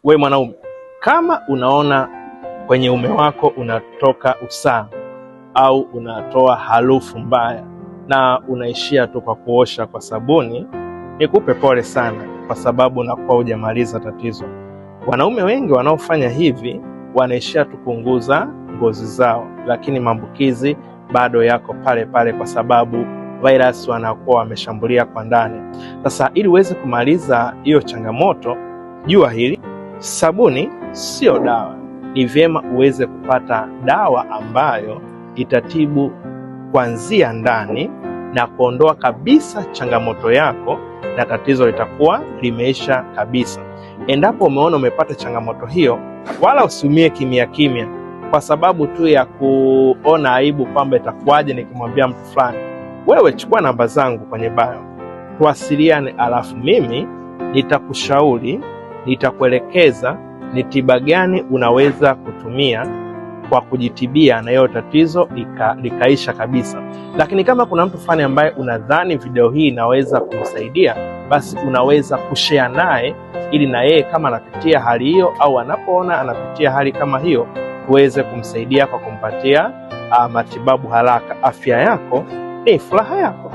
We mwanaume, kama unaona kwenye uume wako unatoka usaa au unatoa harufu mbaya na unaishia tu kwa kuosha kwa sabuni, nikupe pole sana, kwa sababu unakuwa hujamaliza tatizo. Wanaume wengi wanaofanya hivi wanaishia tu kupunguza ngozi zao, lakini maambukizi bado yako pale pale, kwa sababu virus wanakuwa wameshambulia kwa ndani. Sasa ili uweze kumaliza hiyo changamoto, jua hili: sabuni sio dawa. Ni vyema uweze kupata dawa ambayo itatibu kuanzia ndani na kuondoa kabisa changamoto yako, na tatizo litakuwa limeisha kabisa. Endapo umeona umepata changamoto hiyo, wala usiumie kimya kimya kwa sababu tu ya kuona aibu kwamba itakuwaje nikimwambia mtu fulani. Wewe chukua namba zangu kwenye bio, tuwasiliane, alafu mimi nitakushauri, nitakuelekeza ni tiba gani unaweza kutumia kwa kujitibia na hiyo tatizo likaisha kabisa. Lakini kama kuna mtu fulani ambaye unadhani video hii inaweza kumsaidia, basi unaweza kushare naye, ili na yeye kama anapitia hali hiyo au anapoona anapitia hali kama hiyo, tuweze kumsaidia kwa kumpatia matibabu haraka. Afya yako ni furaha yako.